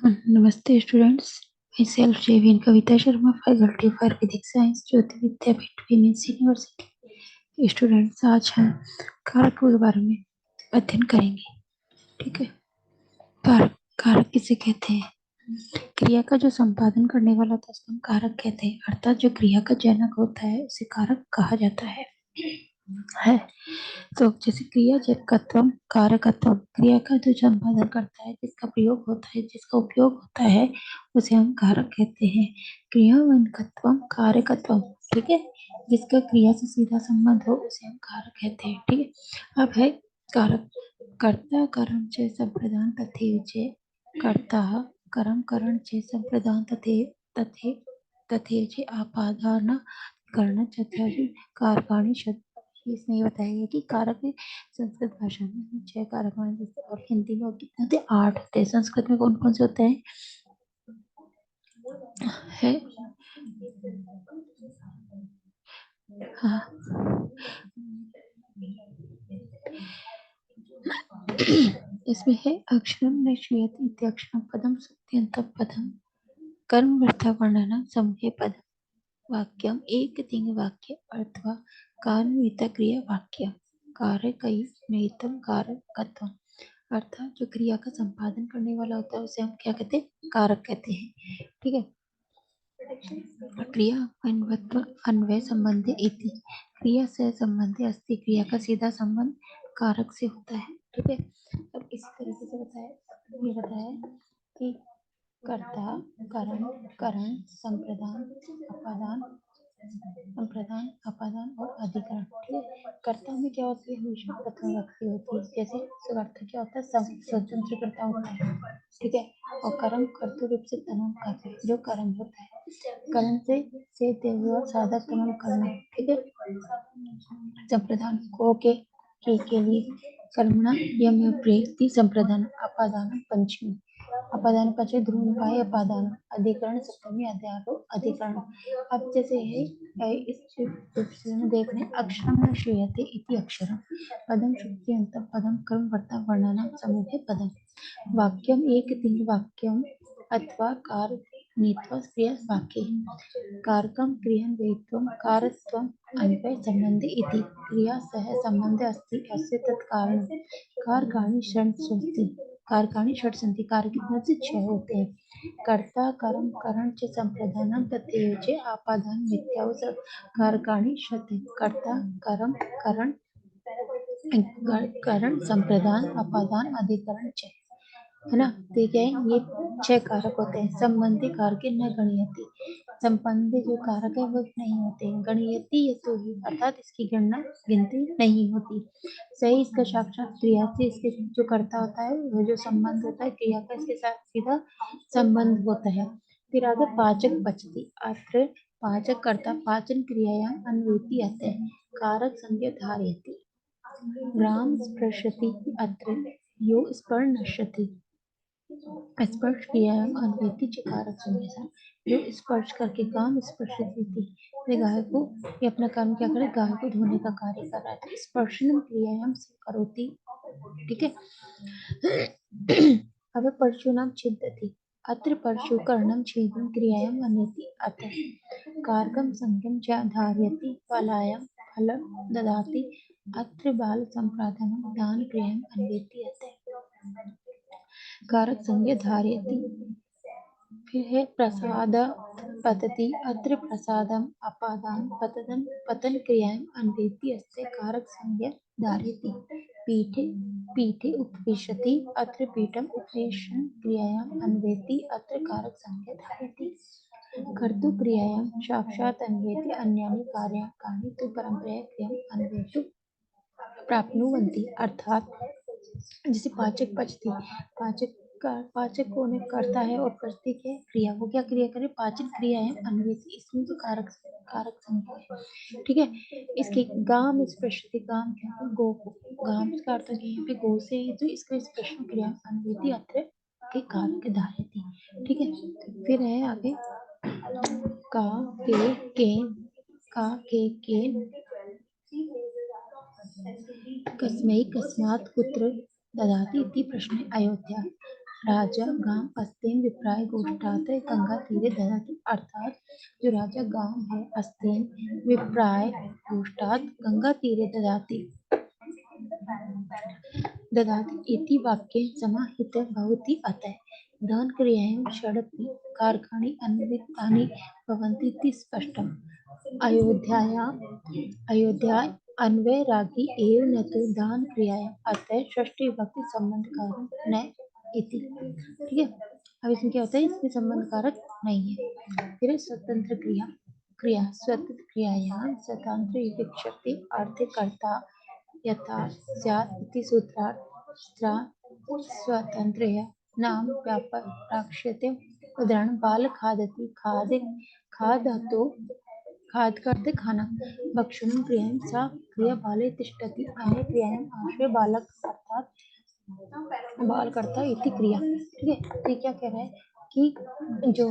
नमस्ते स्टूडेंट्स। मैं सेल्फ जेविन Kavita Sharma, faculty for physics science, Jyoti Vidyapeeth women's university. Students, आज हम कारक के बारे में अध्ययन करेंगे। ठीक है। कारक कारक किसे कहते हैं? क्रिया का जो संपादन करने वाला होता है उसको हम कारक कहते हैं, अर्थात जो क्रिया का जनक होता है उसे कारक कहा जाता है। तो जैसे क्रिया जनकत्वम कारकत्वम, क्रिया का जो संपादन करता है, जिसका प्रयोग होता है, जिसका उपयोग होता है, उसे हम कारक कहते हैं। क्रियावनकत्वम कारकत्वम, ठीक है, जिसका क्रिया से सीधा संबंध हो उसे हम कारक कहते हैं। ठीक है। अब है कारक। कर्ता कर्म च संप्रदान तथेव च, कर्ता कर्म करण च संप्रदान तथेव च आपादान कर्ण चतुर्थ कारकाणि शब्द। इसमें ये बताया गया कि कारक संस्कृत भाषा में 6 कारक माने जाते हैं और हिंदी में कितने होते हैं? 8 होते हैं। संस्कृत में कौन कौन से होते हैं? है हाँ इसमें है अक्षरम नश्यति इत्यक्षरम पदम सुत्यंतम पदम कर्मकर्ता वर्णनम समूहे पदम वाक्यम एक तिंग वाक्य अथवा कार्मित क्रिया वाक्य कारकई निमित्तम कारकत्वम, अर्थात जो क्रिया का संपादन करने वाला होता है उसे हम क्या कहते हैं? कारक कहते हैं। ठीक है। क्रिया अन्वय संबंधी इति, क्रिया से संबंधी अस्ति, क्रिया का सीधा संबंध कारक से होता है। ठीक है। अब इसी तरीके से बताया कि कर्ता कर्म करण संप्रदान अपादान और अधिकरण। ठीक है। कर्ता में क्या होती है? हमेशा प्रथम व्यक्ति होती है। जैसे कर्ता क्या होता है? स्वतंत्र कर्ता होता है। ठीक है। और कर्म कर्तृ रूप से तनम करते हैं, जो कर्म होता है। कर्म से देव साधक तनम करना। ठीक है। संप्रदान को के लिए कर्मणा यम प्रेति संप्रदान अपादान पंचमी, अपादान पचे ध्रुव पाए अपादान अधिकरण सप्तमी अध्यारो अधिकरण। अब जैसे है इस चित्र में देख रहे हैं, अक्षरम न श्रूयते इति अक्षरम पदम शुक्त्यंत पदम कर्म वर्ता वर्णनम समूहे पदम वाक्यम एक तिंग वाक्यम अथवा कार नीत्वा क्रिया वाक्ये कारकम क्रियान्वयित्वं कारत्वम् अन्वय संबंधे इति, क्रिया सह संबंधे अस्ति अस्य तत्कारणं कारकाणि षट् सन्ति। कारक कितने से? 6 होते हैं। कर्ता कर्म करण च संप्रदानं तथैव च आपादान मिथ्याव कारकाणि षट्। कर्ता कर्म करण संप्रदान अपादान अधिकरण च, है ना। तो क्या है? ये 6 कारक होते हैं। संबंधी कारक न गणयति, संबंधी जो कारक है वो नहीं होते। गणयति ये तो ही, अर्थात इसकी गिनती नहीं होती। सही इसका साक्षात क्रिया से इसके जो कर्ता होता है, वो जो संबंध होता है क्रिया का, इसके साथ सीधा संबंध होता है। फिर आगे पाचक पचती, अत्र पाचक कर्ता पाचन क्रियायाम अन्वेति आते हैं, कारक संज्ञा धारयति। राम स्पृशति अत्र यो स्पर्श नश्यति, स्पर्श क्रियायाम अन्वेति च कारक संज्ञा, जो स्पर्श करके काम स्पर्श देती है। गाय को ये अपना काम क्या करे? गाय को धोने का कार्य कर रहा है, तो स्पर्शनम क्रियायाम करोति। ठीक है। अब परशुनाम छिद्यति, अत्र परशु कर्णम छेदन क्रियायाम अन्वेति अतः कारकम संज्ञम च धारयति, फलायाम फलं ददाति, अत्र बाल संप्रादनम दान क्रियायाम अन्वेति अतः कारक संज्ञा धारयति। फिर है प्रसाद पतति, अत्र प्रसादम अपादान पतन क्रियायाम अन्वेति अस्य कारक संज्ञा धारयति। पीठे पीठे उपविशति, अत्र पीठम उपवेशन क्रियायाम अन्वेति, अत्र कारक संज्ञा धारयति। कर्तु क्रियायाम साक्षात् अन्वेति, अन्यानि कार्याणि तु परम्परया क्रियाम् अन्वेतुं प्राप्नुवन्ति। अर्थात जैसे पाचक पचती, पाचक कौन करता है और पचती क्या क्रिया, वो क्या क्रिया करे? पाचन क्रिया है अन्वेति, इसमें तो कारक संज्ञा है। ठीक है। इसके गाम स्पृशति, गाम क्या है? गो को, गाम का अर्थ है यहाँ पे गो से, तो इसका स्पृशन क्रिया अन्वेति अत्र के कारक धारयति। ठीक है। फिर है आगे का केन कस्मै कस्मात् कुत्र ददाति इति प्रश्ने अयोध्या राजा गांव अस्तेन विप्राय गोष्ठात गंगा तीरे ददाति, अर्थात जो राजा गांव है अस्तेन विप्राय गोष्ठात गंगा तीरे ददाति इति वाक्ये समाहित भवति। अतः दान क्रियायां षडपि कारकाणि अन्वितानि भवन्ति इति स्पष्टम्। अयोध्या अन्वय रागी एव न तो दान क्रियायां, अतः षष्ठी विभक्ति संबंध कारक न इति। ठीक है, अब इसमें क्या होता है, इसमें संबंध कारक नहीं है। फिर स्वतंत्र क्रिया स्वतंत्र क्रियायां स्वतंत्र विवक्षति अर्थकर्ता यथा स्यात् इति सूत्रार्थ स्वतंत्र नाम व्यापार राक्ष्यते। उदाहरण बाल खादति, खादतो खाद करते खाना, भक्षणं क्रियायां सा क्रिया बाले तिष्ठति, अनेन क्रियायां आश्रय बालक अर्थात बाल करता इति क्रिया। ठीक है, तो ये क्या कह रहा है कि जो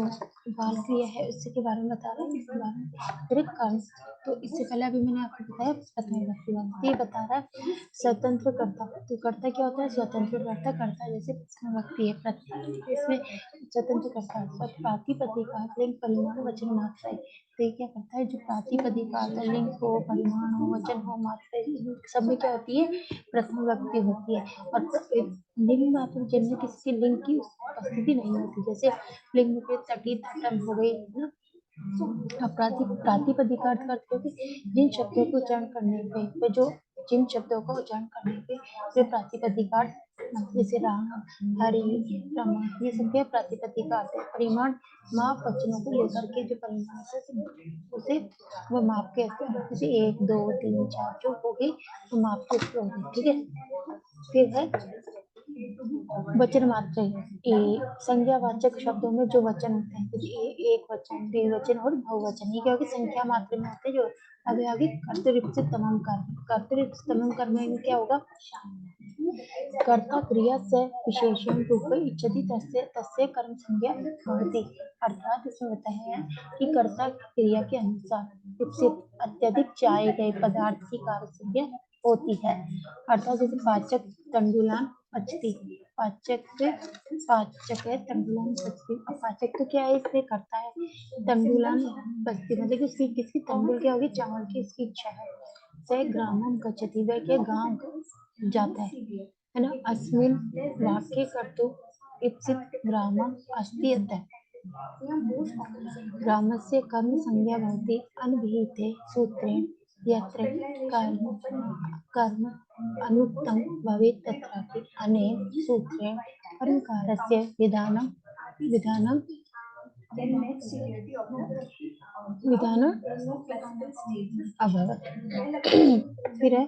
बाल क्रिया है उससे के बारे में बता रहा है, इसके बारे में फिर कारण। तो इससे पहले अभी मैंने आपको बताया प्रथम विभक्ति वाला, ये बता रहा है स्वतंत्र कर्ता। तो कर्ता क्या होता है, स्वतंत्र कर्ता करता है, जैसे प्रथम विभक्ति है, इसमें स्वतंत्र कर्ता प्रातिपदिक का लिंग परिमाण वचन मात्रा है। तो ये क्या करता है, जो प्रातिपदिक का लिंग हो, परिमाण हो, वचन हो, मात्रा, सब में क्या होती है, प्रथम विभक्ति होती है। और लिंग मात्र जिनमें किसी लिंग की उपस्थिति नहीं होती, जैसे लिंग में तटी तटन हो गई ना। प्रातिपदिक का अर्थ करते हो कि जिन शब्दों को उच्चारण करने पे जो जिन शब्दों का उच्चारण करने पे वे प्रातिपदिक जैसे राम, हरि, रमा, ये सब क्या प्रातिपदिक है। परिमाण माप वचनों को लेकर के जो परिमाण है उसे वो माप के, जैसे 1 2 3 4 जो हो गई वो माप के हो गई। ठीक है, फिर है वचन मात्र। संज्ञावाचक शब्दों में जो वचन होते हैं, जैसे एक वचन, द्विवचन और बहुवचन, ये क्या होगी, संख्या मात्र में होते हैं। जो आगे आगे कर्तृत्व से तमाम कर्म, कर्तृत्व से तमाम कर्म में क्या होगा, कर्ता क्रिया से विशेषण रूप इच्छति तस्य तस्य कर्म संज्ञा भवति। अर्थात इसमें बताया है कि कर्ता क्रिया के अनुसार विकसित अत्यधिक चाहे गए पदार्थ की कार्य संज्ञा होती है। अर्थात जैसे पाचक तंडुलान पचती, पाचक है तंडुलान पचती। अब पाचक तो क्या है, इसमें करता है, तंडुलान पचती मतलब कि उसकी किसकी तंडुल क्या होगी, चावल की इसकी इच्छा है। से ग्रामम गच्छति, वह क्या गांव जाता है ना। अस्मिन वाक्य कर्तु इप्सित ग्रामम अस्ति अतः ग्रामस्य कर्म संज्ञा भवति अनभिहिते सूत्रे यत्र कर्म अनुक्तं भवेत् तत्रापि अनेन सूत्रेण कर्मकारस्य विधानं अभवत्। फिर है,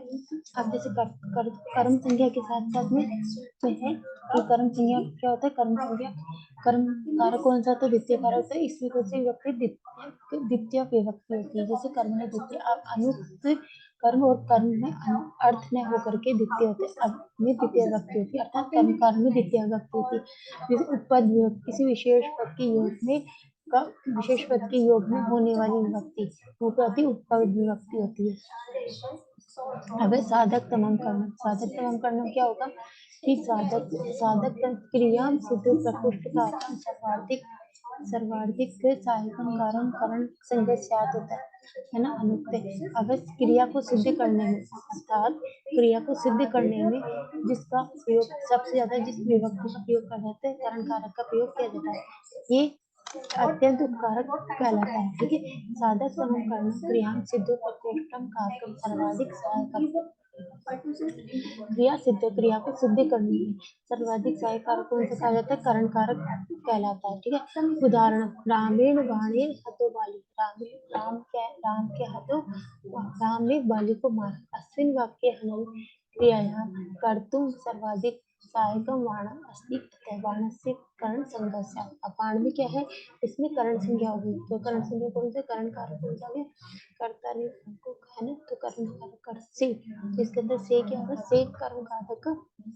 अब जैसे कर्म संज्ञा के साथ साथ में है कि कर्म संज्ञा क्या होता है, कर्म संज्ञा कर्म कारक कौन सा होता है, द्वितीय कारक होता है। इसमें कौन सी विभक्ति, द्वितीय विभक्ति होती है। जैसे कर्म में द्वितीय, आप अनुक्त कर्म और कर्म में अर्थ न होकर के द्वितीय होते हैं, अब में द्वितीय विभक्ति होती है, अर्थात कर्म कार्य में द्वितीय विभक्ति होती है। जैसे उपपद किसी विशेष पद के योग में का विशेष पद के योग में होने वाली विभक्ति वो क्या होती है, उपपद विभक्ति होती है। अब साधक तमाम कर्म, साधक तमाम कर्म क्या होगा कि साधक क्रिया सिद्ध प्रकृष्ट कारण सर्वाधिक सहायकम कारण करण संज्ञा स्यात् होता है ना, अनुक्त। अब क्रिया को सिद्ध करने में, अर्थात क्रिया को सिद्ध करने में जिसका प्रयोग सबसे ज्यादा, जिस विभक्ति का प्रयोग कर जाते हैं, करण कारक का प्रयोग किया जाता है, ये अत्यंत उपकारक कहलाता है। ठीक है, साधक समूह कर्ण क्रिया सिद्ध प्रकोष्ठम कारकम सर्वाधिक सहायक। क्रिया सिद्ध क्रिया को सिद्ध करने में सर्वाधिक सहायक कारक कौन सा कहा जाता है, करण कारक कहलाता है। ठीक है, उदाहरण रामेण बाणेन हतो बाली, राम के हाथों राम ने बाली को मारा। अस्मिन् वाक्ये हनन क्रियायां कर्तुं सर्वाधिक सहायकम बाणम अस्ति, बाणस्य करण संज्ञा स्यात्। अब बाण में क्या है, इसमें करण संज्ञा होगी, तो करण संज्ञा कौन से, करण कारक कौन सा है, कर्ता ने को है ना, तो करण कारक कर से, इसके अंदर से क्या होगा, से कर्म कारक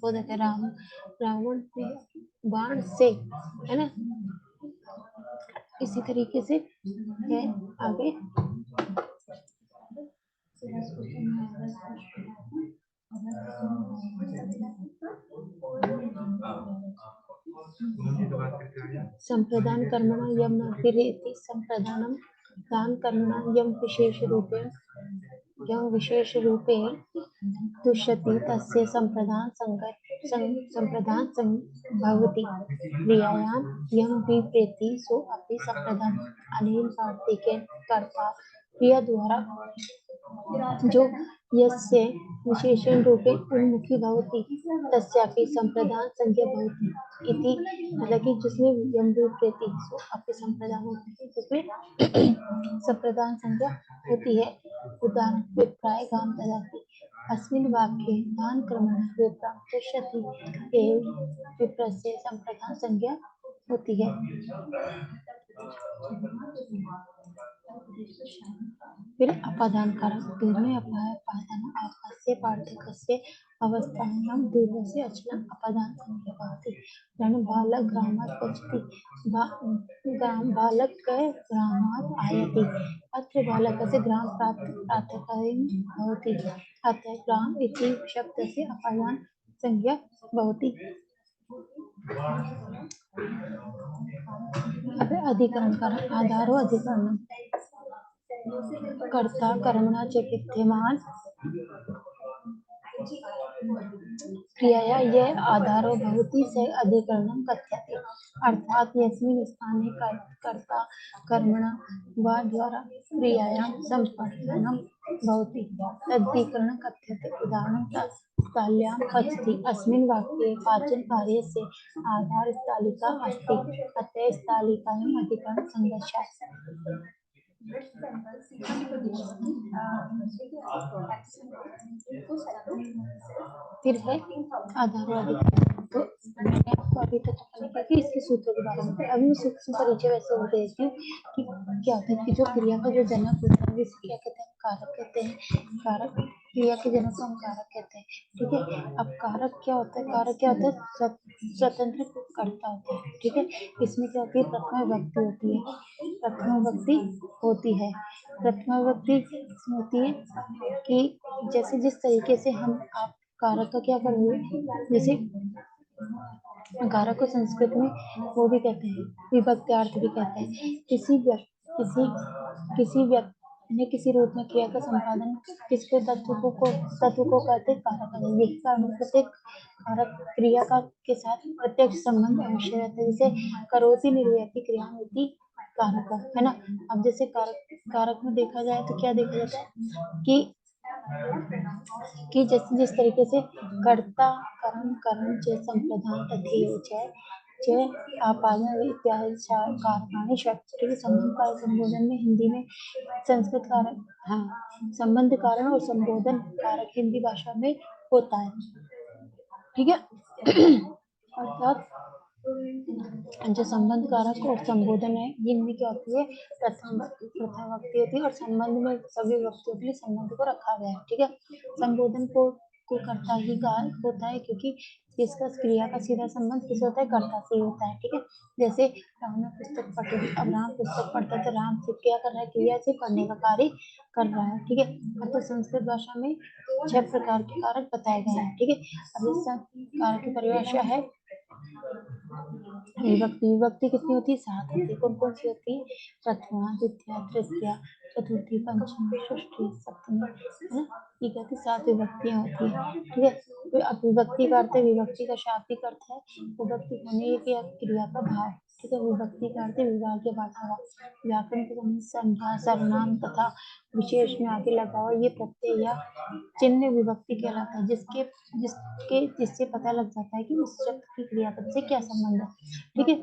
बोधक है। रावण ने बाण से, है ना। इसी तरीके से है आगे, संप्रदान कर्मणा यम अतिरेति संप्रदानम दान कर्मणा यम विशेष रूपेण तुष्यति तस्य संप्रदान भवति क्रियायां यम विप्रेति सो अपि संप्रदान अनेन कार्तिकेन कर्ता क्रिया द्वारा जो यस्य विशेषण रूपे उन्मुखी भवति तस्यापि संप्रदान संज्ञा भवति इति, मतलब कि जिसमें यम विप्रेति सो अपि संप्रदान होती है, जिसमें संप्रदान संज्ञा होती है। उदाहरण विप्राय गाम ददाति अस्मिन् वाक्ये दान क्रमण विप्राम तुष्यति एव विप्रस्य संप्रदान संज्ञा होती है। फिर अपादान कारक दूरमें अपादान आपस्य पार्थक्यस्य अवस्थानां दूरस्य अचलं अपादान संज्ञा भवति। बालक ग्रामात् गच्छति बालक ग्रामात् आयाति अत्र बालकस्य ग्राम प्रातःकालीन भवति अतः ग्राम इति शब्दस्य अपादान संज्ञा भवति। अधिकरण आधारो अधिकरण कर्ता कर्मणा च विद्यमान क्रियाया ये आधारो भवति से अधिकरणं कथ्यते, अर्थात यस्मिन् स्थाने कर्ता कर्मणा वा द्वारा क्रियायां संपर्कनं भवति तदधिकरणं कथ्यते। उदाहरणं स्थाल्यां पचति अस्मिन् वाक्ये पाचन कार्यस्य आधारस्थालिका अस्ति अतः स्थालिकायाम् अधिकरणं संगच्छेत्। फिर है आधारवादी। तो मैंने आपको अभी तक कि इसके सूत्रों के बारे में अभी सूक्ष्म परिचय वैसे हो देती हूँ कि क्या होता है कि जो क्रिया का जो जनक होता है इसे क्या कहते हैं, कारक कहते हैं। कारक क्रिया के जनक को हम कारक कहते हैं, ठीक है। अब कारक क्या होता है, कारक क्या होता है, स्वतंत्र कर्ता होता है, ठीक है। इसमें क्या होती है, प्रथम विभक्ति होती है, प्रथम विभक्ति होती है। प्रथम विभक्ति होती है कि जैसे जिस तरीके से हम आप कारक का क्या करेंगे, जैसे कारक को संस्कृत में वो भी कहते हैं, विभक्त्यार्थ भी कहते हैं। किसी व्यक्ति ने किसी रूप में क्रिया का संपादन किसके तत्व को कहते हैं, कारक। यही कारण प्रत्येक कारक क्रिया का के साथ प्रत्यक्ष संबंध अवश्य रहता है। जैसे करोति निर्वहति क्रिया होती कारक है ना। अब जैसे कारक में देखा जाए तो क्या देखा जाता है कि जैसे जिस तरीके से कर्ता कर्म कर्म च संप्रदान तथैव च आपादन इत्यादि कारकाणि शब्द के संबंध कारक संबोधन में हिंदी में संस्कृत कारक, हाँ, संबंध कारण और संबोधन कारक हिंदी भाषा में होता है, ठीक है। अर्थात जो संबंध कारक और संबोधन है इनमें क्या होती है, प्रथम वक्ति होती है और संबंध में सभी व्यक्तियों के लिए संबंध को रखा गया है, ठीक है। संबोधन को कर्ता ही का होता है क्योंकि इसका क्रिया का सीधा संबंध किसे होता है, कर्ता से होता है, ठीक है। जैसे राम ने पुस्तक पढ़ी, अब राम पुस्तक पढ़ता है तो राम से क्या कर रहा है, क्रिया से पढ़ने का कार्य कर रहा है, ठीक है। अब तो संस्कृत भाषा में 6 प्रकार के कारक बताए गए हैं, ठीक है। अब इस कारक की परिभाषा है विभक्ति कितनी होती है, 7 होती है। कौन कौन सी होती है, प्रथमा द्वितीया तृतीया चतुर्थी पंचमी षष्ठी सप्तमी, है ना। ये कहती 7 विभक्तियां होती है, ठीक है। तो अब विभक्ति का अर्थ है, विभक्ति का शाब्दिक अर्थ है विभक्ति होने की क्रिया का भाव, ठीक है। विभक्ति का अर्थ विभाग के बाद व्याकरण के संबंध संज्ञा सर्वनाम तथा विशेष में आगे लगा हुआ ये प्रत्यय या चिन्ह विभक्ति कहलाता है, जिससे पता लग जाता है कि उस शब्द की क्रियापद से क्या संबंध है, ठीक है।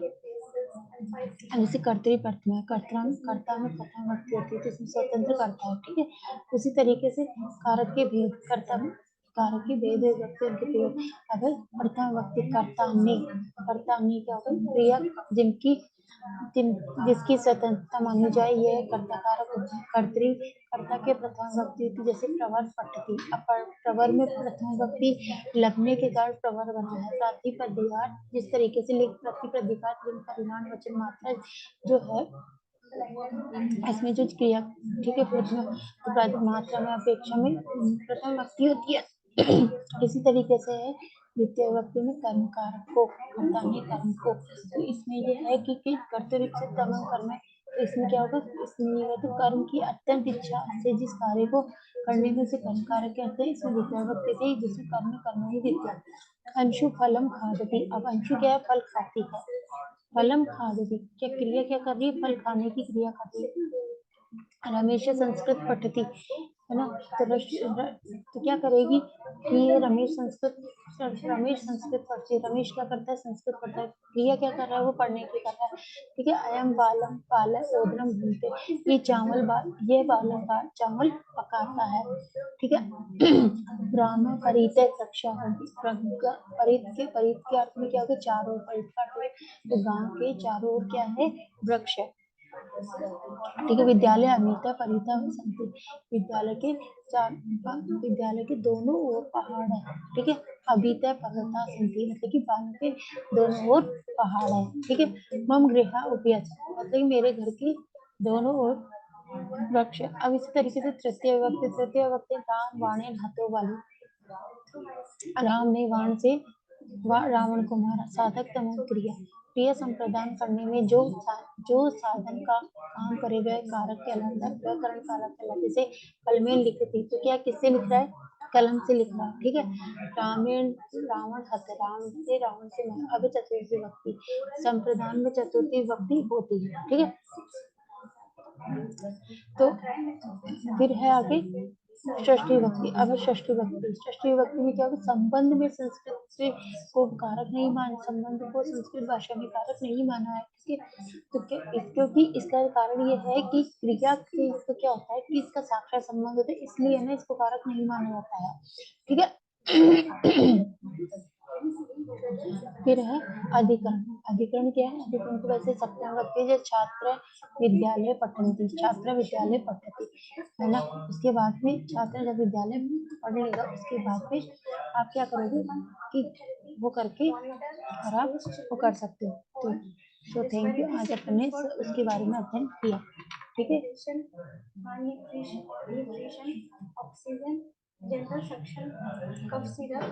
जैसे कर्ता में प्रथम विभक्ति होती है तो इसमें स्वतंत्र कर्ता है, ठीक है। उसी तरीके से कारक के भेद, कारक के भेद विभक्ति उनके भेद। अगर प्रथम विभक्ति कर्ता ने क्या होगा, क्रिया जिसकी स्वतंत्रता मानी जाए यह कर्ता कारक होता है। कर्ता के प्रथम विभक्ति होती जैसे प्रवर पठती, प्रवर में प्रथम विभक्ति लगने के कारण प्रवर बना है। प्रातिपदिकार जिस तरीके से प्रतिपदिकार लिंग परिमाण वचन मात्रा जो है इसमें जो क्रिया, ठीक है, प्रथम मात्रा में अपेक्षा में प्रथम विभक्ति होती है। इसी तरीके से है द्वितीय विभक्ति में कर्म कारक को, कर्तान्य कर्म को। तो इसमें ये है कि कर्तव्य से तमम कर्म है, तो इसमें क्या होगा, इसमें ये है तो कर्म की अत्यंत इच्छा से जिस कार्य को करने में से कर्म कारक कहते हैं, इसमें द्वितीय विभक्ति थी जिसमें कर्म कर्म ही द्वितीय। अंशु फलम खादती, अब अंशु क्या है, फल खाती है। फलम खादती, क्या क्रिया क्या कर रही है, फल खाने की क्रिया कर रही है। रमेश संस्कृत पढ़ती है ना, तो क्या करेगी कि ये रमेश संस्कृत पढ़ती है। रमेश क्या करता है, संस्कृत पढ़ता है। क्रिया क्या कर रहा है, वो पढ़ने की कर रहा है। ठीक है, अयम बालम पाल ओदरम भूनते, ये ये बालम चावल पकाता है। ठीक है। ब्राह्मण परित रक्षा होगी, परित के अर्थ में क्या होगा, चारों ओर, परित का अर्थ है तो गांव के चारों ओर क्या है, वृक्ष है। ठीक है, विद्यालय अमिता परिता संति, विद्यालय के दोनों ओर पहाड़ है। ठीक है, अभिता पर्वता संति, मतलब कि बालों के दोनों ओर पहाड़ है। ठीक है, मम गृह उपयच, मतलब कि मेरे घर के दोनों ओर वृक्ष। अब इसी तरीके से तृतीय विभक्ति राम वाणे हाथों वाली, राम ने वाण से रावण को मारा। साधक तम क्रिया, क्रिया संप्रदान करने में जो साधन का काम करे वह कारक कहलाता है, वह करण कारक कहलाता है। जैसे कलमें लिखती, तो क्या किससे लिख रहा है, कलम से लिख रहा है। ठीक है, रामेण रावण हत, रावण से मारा। अब चतुर्थी विभक्ति, संप्रदान में चतुर्थी विभक्ति होती है। ठीक है, तो फिर है आगे षष्ठी विभक्ति। अब षष्ठी विभक्ति में क्या होगा, संबंध में संस्कृत से को कारक नहीं मान, संबंध को संस्कृत भाषा में कारक नहीं माना है। ठीक है, तो क्योंकि इसका कारण ये है कि क्रिया से इसका क्या होता है कि इसका साक्षात संबंध होता है, इसलिए ना इसको कारक नहीं माना जाता है। ठीक है। फिर है अधिकरण। अधिकरण क्या है, अधिकरण को वैसे सप्तम विभक्ति जो छात्र विद्यालय पठन्ति, छात्र विद्यालय पठती है ना। उसके बाद में छात्र जब विद्यालय पढ़ लेगा, उसके बाद में आप क्या करोगे कि वो करके और आप वो कर सकते हो। तो थैंक यू, आज अपन ने उसके बारे में अध्ययन किया। ठीक है, oxygen general section cough syrup